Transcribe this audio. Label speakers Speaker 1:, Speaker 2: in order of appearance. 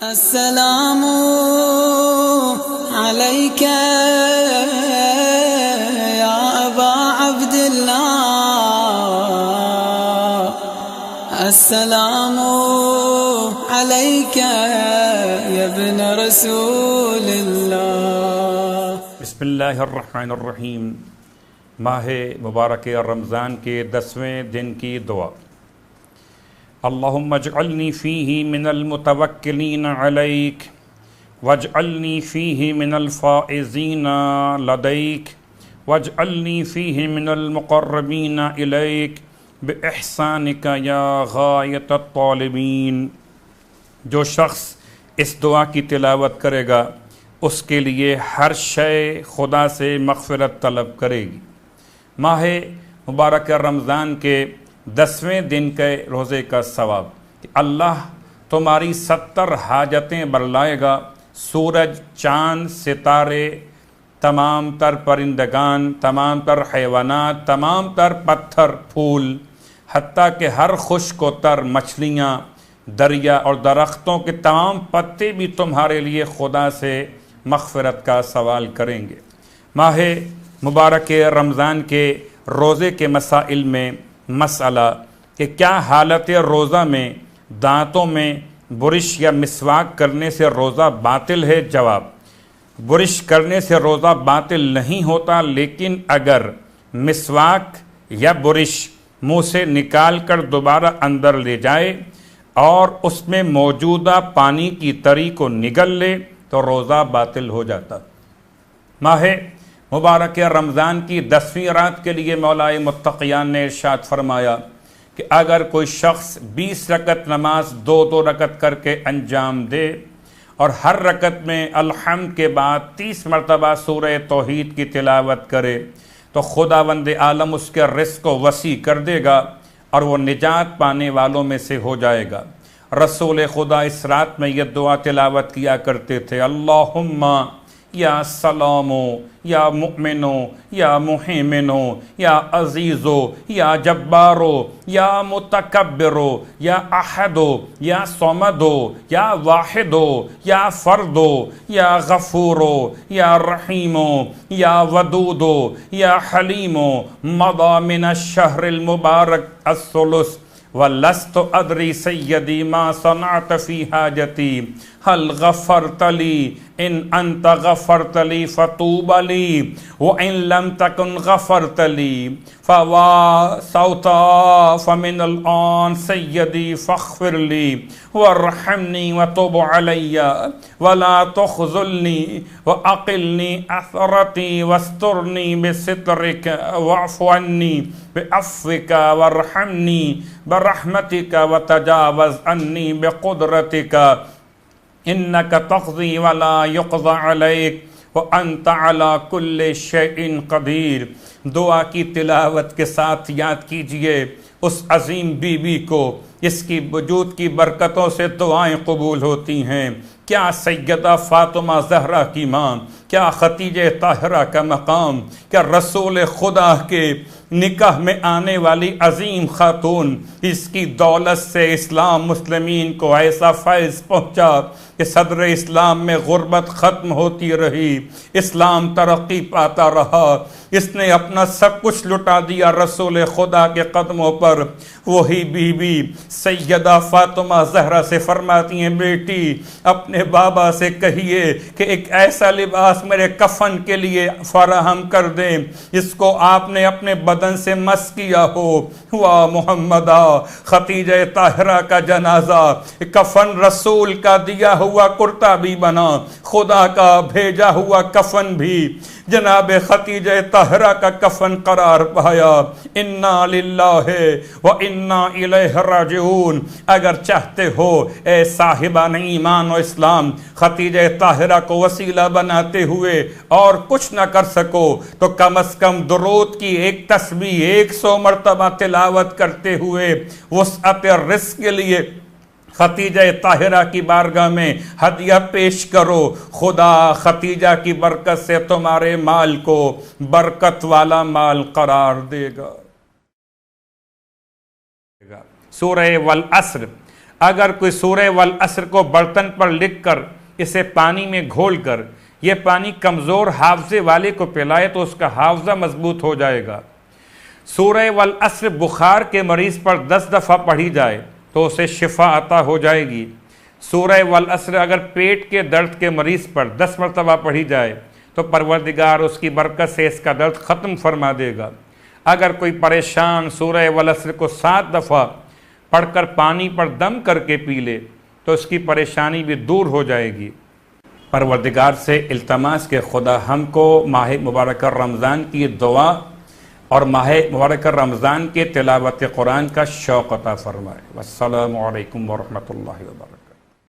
Speaker 1: السلام عليك يا أبا عبد الله، السلام عليك يا ابن رسول الله۔
Speaker 2: بسم اللہ الرحمن الرحیم۔ ماہ مبارک رمضان کے 10ویں دن کی دعا۔ اللہم اجعلنی فیہ من المتوکلین علیک واجعلنی فیہ من الفائزین لدیک واجعلنی فیہ من المقربین الیک باحسانک یا غایۃ الطالبین۔ جو شخص اس دعا کی تلاوت کرے گا اس کے لیے ہر شے خدا سے مغفرت طلب کرے گی۔ ماہ مبارک رمضان کے 10ویں دن کے روزے کا ثواب کہ اللہ تمہاری 70 حاجتیں برلائے گا۔ سورج، چاند، ستارے، تمام تر پرندگان، تمام تر حیوانات، تمام تر پتھر، پھول، حتیٰ کہ ہر خشک و تر مچھلیاں، دریا اور درختوں کے تمام پتے بھی تمہارے لیے خدا سے مغفرت کا سوال کریں گے۔ ماہ مبارک رمضان کے روزے کے مسائل میں مسئلہ کہ کیا حالت روزہ میں دانتوں میں برش یا مسواک کرنے سے روزہ باطل ہے؟ جواب: برش کرنے سے روزہ باطل نہیں ہوتا، لیکن اگر مسواک یا برش منہ سے نکال کر دوبارہ اندر لے جائے اور اس میں موجودہ پانی کی تری کو نگل لے تو روزہ باطل ہو جاتا۔ ماہ مبارک رمضان کی 10ویں رات کے لیے مولائے متقیان نے ارشاد فرمایا کہ اگر کوئی شخص 20 رکعت نماز 2 رکعت کر کے انجام دے اور ہر رکعت میں الحمد کے بعد 30 مرتبہ سورہ توحید کی تلاوت کرے تو خداوند عالم اس کے رزق کو وسیع کر دے گا اور وہ نجات پانے والوں میں سے ہو جائے گا۔ رسول خدا اس رات میں یہ دعا تلاوت کیا کرتے تھے: اللہم یا سلامو یا مؤمنو یا محیمنو یا عزیزو یا جبارو یا متکبرو یا احدو یا صمدو یا واحدو یا فردو یا غفورو یا رحیمو یا ودودو یا حلیمو مضى من الشہر المبارک الثلث وَلَسْتُ أَدْرِي سَيَّدِي مَا صَنَعْتَ فِي حَاجَتِي هَلْ غَفَرْتَ لِي إِنْ أَنْتَ غَفَرْتَ لِي فَطُوبَ لِي وَإِنْ لَمْ تَكُنْ غَفَرْتَ لِي فَوَاسَوْتَ فَمِنَ الْآنِ سَيَّدِي فَاغْفِرْ لِي وَارْحَمْنِي وَتُبْ عَلَيَّ وَلَا تُخْزِلْنِي وَأَقِلْنِي أَثْرَتِي وَاسْتُرْنِي بِسِتْرِكَ وَاعْفُ عَنِّي بِعَفْوِكَ وَارْحَمْنِي برحمتك وتجاوز عني بقدرتك إنك تقضي ولا يقضى عليك وأنت على كل شيء قدير۔ دعا کی تلاوت کے ساتھ یاد کیجئے اس عظیم بی بی کو، اس کی وجود کی برکتوں سے دعائیں قبول ہوتی ہیں۔ کیا سیدہ فاطمہ زہرا کی ماں، کیا ختیجہ طاہرہ کا مقام، کیا رسول خدا کے نکاح میں آنے والی عظیم خاتون، اس کی دولت سے اسلام مسلمین کو ایسا فیض پہنچا کہ صدر اسلام میں غربت ختم ہوتی رہی، اسلام ترقی پاتا رہا۔ اس نے اپنا سب کچھ لٹا دیا رسول خدا کے قدموں پر۔ وہی بی بی سیدہ فاطمہ زہرا سے فرماتی ہیں: بیٹی اپنے بابا سے کہیے کہ ایک ایسا لباس میرے کفن کے لیے فراہم کر دیں جس کو آپ نے اپنے بدن سے مس کیا ہو۔ واہ محمدہ، ختیجہ طاہرہ کا جنازہ کفن رسول کا دیا ہوا کرتا بھی بنا، خدا کا بھیجا ہوا کفن بھی جناب ختیجہ طاہرہ کا کفن قرار پایا۔ انا للہ و انا الیہ راجعون۔ اگر چاہتے ہو اے صاحبان ایمان و اسلام ختیجہ طاہرہ کو وسیلہ بناتے ہوئے اور کچھ نہ کر سکو تو کم از کم درود کی ایک تسبیح 100 مرتبہ تلاوت کرتے ہوئے وسعت رزق کے لیے ختیجہ طاہرہ کی بارگاہ میں ہدیہ پیش کرو۔ خدا ختیجہ کی برکت سے تمہارے مال کو برکت والا مال قرار دے گا۔ سورہ والعصر اگر کوئی سورہ والعصر کو برتن پر لکھ کر اسے پانی میں گھول کر یہ پانی کمزور حافظے والے کو پلائے تو اس کا حافظہ مضبوط ہو جائے گا۔ سورہ والعصر بخار کے مریض پر 10 دفعہ پڑھی جائے تو اسے شفا عطا ہو جائے گی۔ سورہ والعصر اگر پیٹ کے درد کے مریض پر 10 مرتبہ پڑھی جائے تو پروردگار اس کی برکت سے اس کا درد ختم فرما دے گا۔ اگر کوئی پریشان سورہ والعصر کو 7 دفعہ پڑھ کر پانی پر دم کر کے پی لے تو اس کی پریشانی بھی دور ہو جائے گی۔ پروردگار سے التماس کہ خدا ہم کو ماہ مبارک رمضان کی دعا اور ماہ مبارک رمضان کے تلاوت قرآن کا شوق عطا فرمائے۔ والسلام علیکم ورحمۃ اللہ وبرکاتہ۔